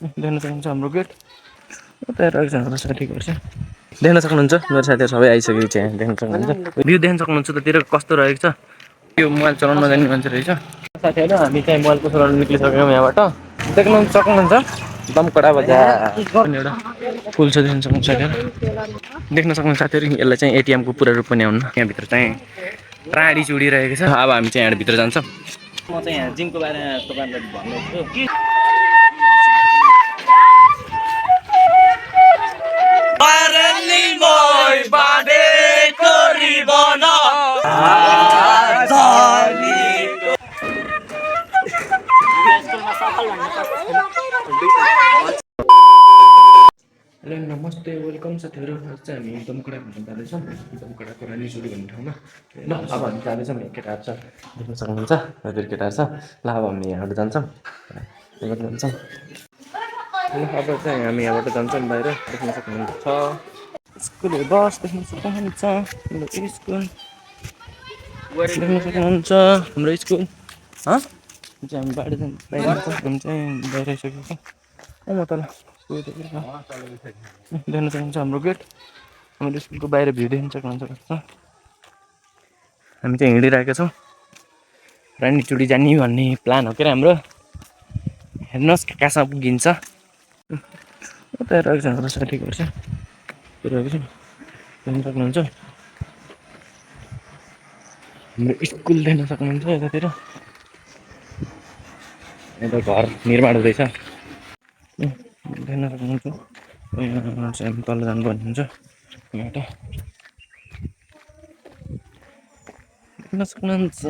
देख्न सक्नुहुन्छ हाम्रो गेट उता रहेछ हाम्रो साथीको चाहिँ देख्न सक्नुहुन्छ मेरो साथीहरू सबै आइसकेको छ यहाँ देख्न सक्नुहुन्छ भ्यू देख्न सक्नुहुन्छ उतातिर कस्तो रहेको छ यो मोबाइल चलाउन नजान्ने मान्छे रहेछ साथीहरू हामी चाहिँ मोबाइल चलाउन निक्लिसक्यौँ यहाँबाट देख्न सक्नुहुन्छ दमकडा बजार एउटा पुल छ देख्न सक्नुहुन्छ साथीहरू देख्न सक्नुहुन्छ साथीहरू यसलाई चाहिँ एटिएमको पुरा रूप पनि आउनु यहाँभित्र चाहिँ प्राणी चुडिरहेको छ अब हामी चाहिँ यहाँभित्र जान्छौँ म चाहिँ यहाँ जिमको बारेमा तपाईँलाई भन्दैछु हेलो नमस्ते वेलकम साथीहरू आज चाहिँ हामी दमकडा घुम्न जाँदैछौँ दमकडाको रानीचुडी भन्ने ठाउँमा ल अब हामी जाँदैछौँ केटाहरू छ देख्न सक्नुहुन्छ हजुर केटाहरू छ ल अब हामी यहाँबाट जान्छौँ ल अब चाहिँ हामी यहाँबाट जान्छौँ बाहिर देख्न सक्नुहुन्छ स्कुल बस देख्न सक्नुहुन्छ हाम्रो स्कुल देख्न सक्नुहुन्छ हाम्रो स्कुल चाहिँ हामी बाहिर हामी चाहिँ बाहिर आइसकेको छ म तल देख्न सक्नुहुन्छ हाम्रो गेट हाम्रो स्कुलको बाहिर भ्यू देख्न सक्नुहुन्छ कस्तो हामी चाहिँ हिँडिरहेका छौँ रानीचुडी जाने भन्ने प्लान हो के हाम्रो हेर्नुहोस् कहाँसम्म पुगिन्छ उता रहेछ हाम्रो साथीको चाहिँ रहेको छ देख्न सक्नुहुन्छ हाम्रो स्कुल देख्न सक्नुहुन्छ यतातिर यता घर निर्माण हुँदैछ देख्न सक्नुहुन्छ हामी तल जानुपर्ने हुन्छ यहाँबाट देख्न सक्नुहुन्छ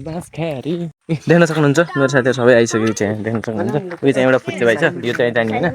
बाँसखारी देख्न सक्नुहुन्छ मेरो साथीहरू सबै आइसकेको छ यहाँ देख्न सक्नुहुन्छ उयो चाहिँ एउटा फुच्चे भाइ छ यो चाहिँ जाने होइन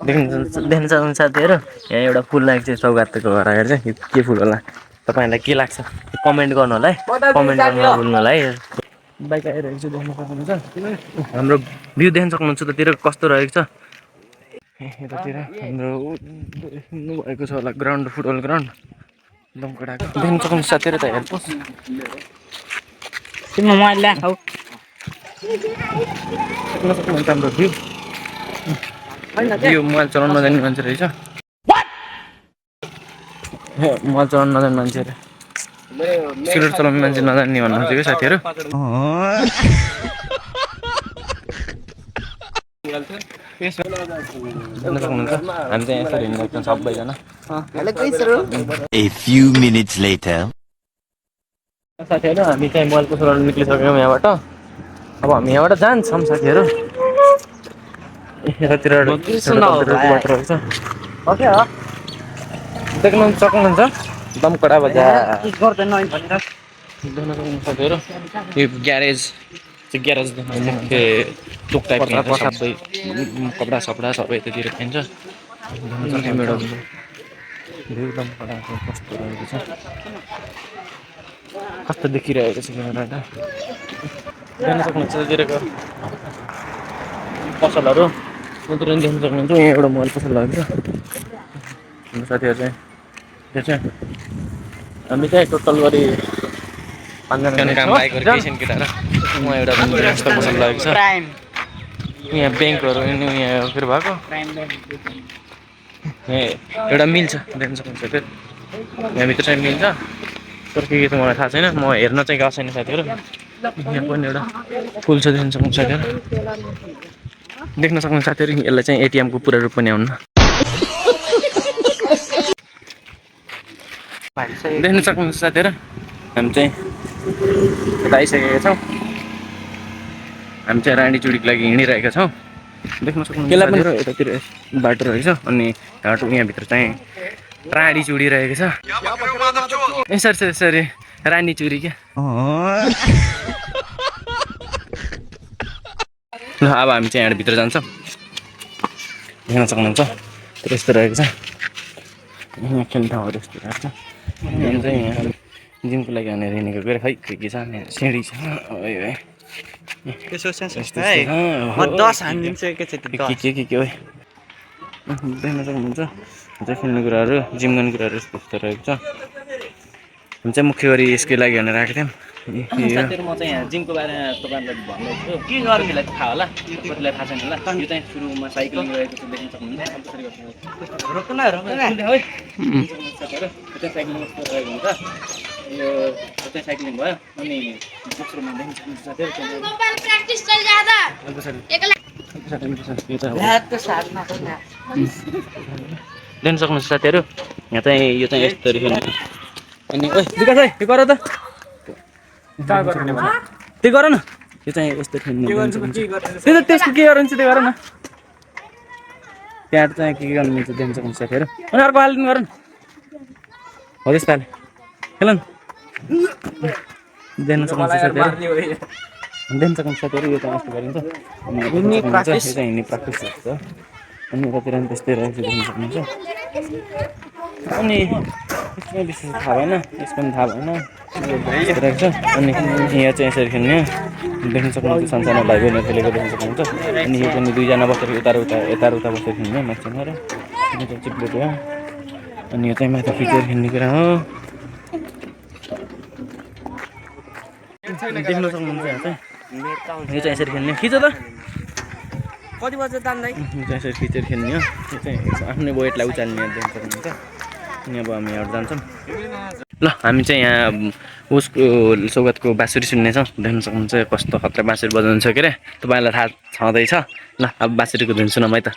देख्न सक्नुहुन्छ साथीहरू यहाँ एउटा फुल लागेको छ सौगातको घर आएर चाहिँ यो के फुल होला तपाईँहरूलाई के लाग्छ कमेन्ट गर्नु होला है कमेन्ट गर्नु नभुल्नु होला है बाइक आइरहेको छ देख्न सक्नुहुन्छ हाम्रो भ्यू देख्न सक्नुहुन्छ उतातिर कस्तो रहेको छ यतातिर हाम्रो भएको छ होला ग्राउन्ड फुटबल ग्राउन्ड दमकडाको देख्न सक्नुहुन्छ साथीहरू त हेर्नुहोस् देख्न सक्नुहुन्छ हाम्रो भ्यू यो मोबाइल चलाउन नजान्ने मान्छे रहेछ मोबाइल चलाउन नजान्ने मान्छे अरे सिगरेट चलाउने मान्छे नजान्ने भन्नुहुन्छ कि साथीहरू देख्न सक्नुहुन्छ हामी चाहिँ यसरी हिँड्दैछौँ सबैजना A few minutes later. साथीहरू हामी चाहिँ मोबाइलको चलाउन निक्लिसक्यौँ यहाँबाट अब हामी यहाँबाट जान्छौँ साथीहरू यतातिर बाटो रहेछ देख्न सक्नुहुन्छ दमकडा बजार देख्न सक्नुहुन्छ साथीहरू यो ग्यारेज त्यो ग्यारेज मुख्य टोक टाइप सबै कपडा सपडा सबै यतातिर पाइन्छ दमकडा कस्तो रहेको छ कस्तो देखिरहेको छ क्यामेरा देख्न सक्नुहुन्छ यतातिरको पसलहरू उतिर पनि देख्न सक्नुहुन्छ यहाँ एउटा मोबाइल पसल भएको हाम्रो साथीहरू चाहिँ त्यो चाहिँ हामी चाहिँ टोटल गरी 5जना काम बाइकहरू केही छैन केटा र उहाँ एउटा पसल लगेको छ यहाँ ब्याङ्कहरू यहाँ फेरि भएको एउटा मिल छ देख्न सक्नुहुन्छ फेरि यहाँभित्र चाहिँ मिल छ तर के त मलाई थाहा छैन म हेर्न चाहिँ गएको छैन साथीहरू यहाँ पनि एउटा पुल छ देख्न सक्नुहुन्छ साथीहरू देख्न सक्नुहुन्छ साथीहरू यसलाई चाहिँ एटिएमको पुरा रूप पनि आउनु देख्न सक्नुहुन्छ साथीहरू हामी चाहिँ यता आइसकेका छौँ हामी चाहिँ रानीचुडीको लागि हिँडिरहेका छौँ देख्न सक्नुहुन्छ यतातिर बाटो रहेछ अनि बाटो यहाँभित्र चाहिँ प्राणी चुडिरहेको छ ए सरी रानीचुडी क्या ल अब हामी चाहिँ यहाँभित्र जान्छौँ देख्न सक्नुहुन्छ यस्तो रहेको छ यहाँ खेल्ने ठाउँहरू यस्तो रहेको छ यहाँ चाहिँ यहाँ जिमको लागि भनेर हिँडेको गएर खै के छ सिँढी छ के हो देख्न सक्नुहुन्छ चाहिँ खेल्ने कुराहरू जिम गर्ने कुराहरू यस्तो यस्तो रहेको छ हामी चाहिँ मुख्य गरी यसकै लागि भनेर आएको थियौँ साथीहरु म चाहिँ यहाँ जिमको बारेमा तपाईहरुलाई भन्दैछु के गर्नुलाई थाहा होला कतिलाई थाहा छैन होला यो चाहिँ सुरुमा साइक्लिङ रहेको छ देख्न सक्नुहुन्छ कसरी गर्नु रोक्न है साथीहरु यो चाहिँ साइक्लिङ रहेको हुन्छ यो चाहिँ साइक्लिङ भयो अनि दोस्रोमा देख्न सक्नुहुन्छ साथीहरु मोबाइल प्रैक्टिस चल जादा देख्न सक्नुहुन्छ साथीहरु यहाँ चाहिँ यो चाहिँ यस्तो रहेको अनि ओइ विकास है यो गर त त्यो गर न यो चाहिँ यस्तो खेल्नु त्यो त त्यसको के गर्नु त्यो गर न त्यहाँ चाहिँ के गर्नु मिल्छ देख्न सक्नुहुन्छ साथीहरु अनि अर्को हालिदिनु गर न हो त्यस्तै खेल न देख्न सक्नुहुन्छ साथीहरु देख्न सक्नुहुन्छ साथीहरु यो चाहिँ यस्तो गरिन्छ अनि यो चाहिँ हिँड्ने प्र्याक्टिस हो अनि कतिजना त्यस्तै रहेछ देख्न सक्नुहुन्छ अनि यसमा विशेष थाहा भएन यसको पनि थाहा भएन रहेछ अनि यहाँ चाहिँ यसरी खेल्ने देख्न सक्नुहुन्छ सानसानो भाइ बहिनीहरू खेलेको देख्न सक्नुहुन्छ अनि यो पनि दुईजना बसेर यता उता बसेर खेल्ने मान्छेसँग र चिप्लो थियो अनि यो चाहिँ माथि खिचेर खेल्ने कुरा हो देख्न सक्नुहुन्छ यहाँ चाहिँ यो चाहिँ यसरी खेल्ने खिच त कति बजे तान्दै यो चाहिँ यसरी खिचेर खेल्ने हो यो चाहिँ आफ्नै वेटलाई उचाल्ने देख्न सक्नुहुन्छ अनि अब हामी यहाँ जान्छौँ ल हामी चाहिँ यहाँ उसको सौगातको बाँसुरी सुन्नेछौँ देख्न सक्नुहुन्छ कस्तो खतरा बाँसुरी बजाउनु छ के अरे तपाईँलाई थाहा छँदैछ ल अब बाँसुरीको धुन सुनाऊँ है त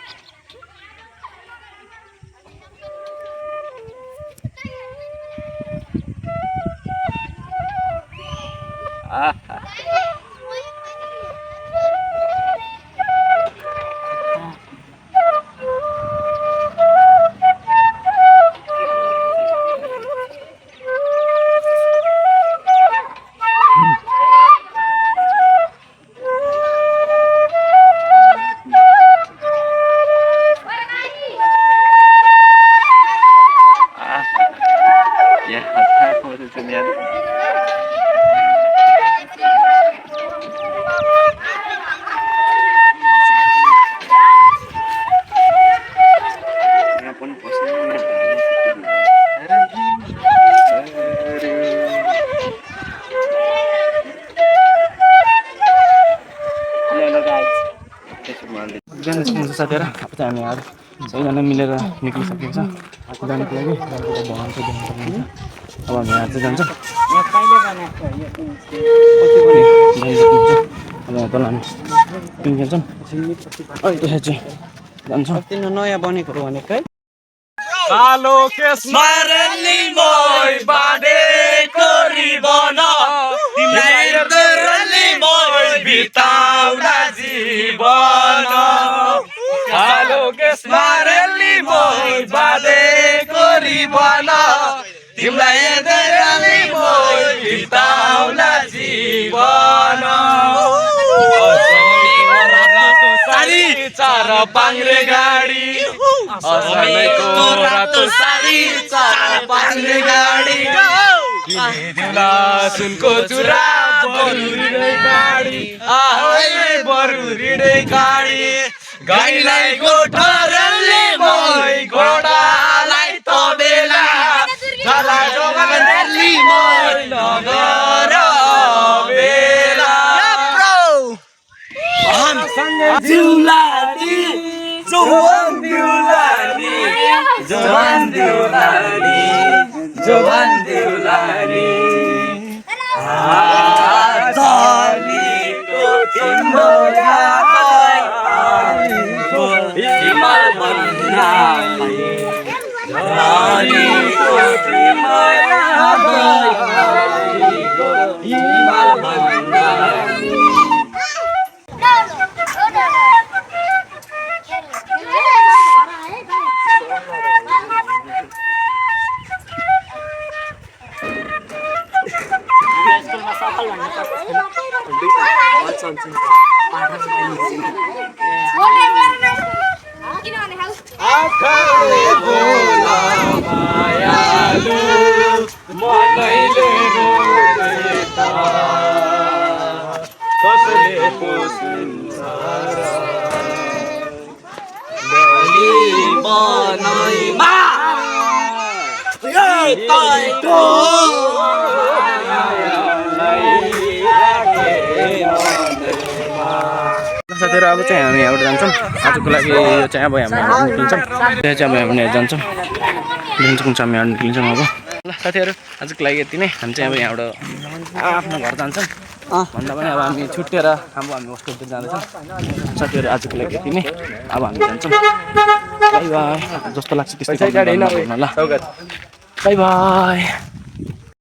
साथीहरु अब चाहिँ हामी आज सबैजना मिलेर निक्लिसकेको छ जानुको लागि भवन चाहिँ देख्न सक्नुहुन्छ अब हामी आज चाहिँ जान्छौँ अब यहाँ तल हामी पिङ खेल्छौँ अहिले त्यसपछि चाहिँ जान्छौँ नयाँ बनेको हो भनेको है कालो केसमारली मोय बाडेको रिबन तिमीलाई दरली मोय बिताउला जीवन कालो केसमारली मोय बाडेको रिबन तिमीलाई दरली मोय बिताउला जीवन सारी चार पाङ्रे गाडी असलैको रातो साडी चार पाङ्रे गाडी दिउला सुनको चुरा बरुरी गाडी आहै बरुरी गाडी गाईलाई गोठरले मोय घोडालाई त बेला छला जोगरली मोय नगर बेला दिउलाली जोवन दिउलाली जोवन दिउलाली जोवन दिउलाली आजलीको तिम्रो याद आएको हिमाल भन्दा आजलीको तिम्रो याद आएको हिमाल भन्दा आँखाले बोला मायालु मनैले रोएता कसले पोसिन्छ बलि बनैमा तैको मायालाई साथीहरू अब चाहिँ हामी यहाँबाट जान्छौँ आजको लागि यो चाहिँ अब हामी यहाँबाट निक्लिन्छौँ त्यो चाहिँ अब हामी जान्छौँ देखिन्छ कुन चाहिँ हामी यहाँबाट निक्लिन्छौँ अब ल साथीहरू आजको लागि यति नै हामी चाहिँ अब यहाँबाट आफ्नो घर जान्छौँ भन्दा पनि अब हामी छुट्टिएर अब हामी होस्टेलतिर जाँदैछौँ साथीहरू आजको लागि यति नै अब हामी जान्छौँ बाई बाई जस्तो लाग्छ त्यस्तै ल बाई बाई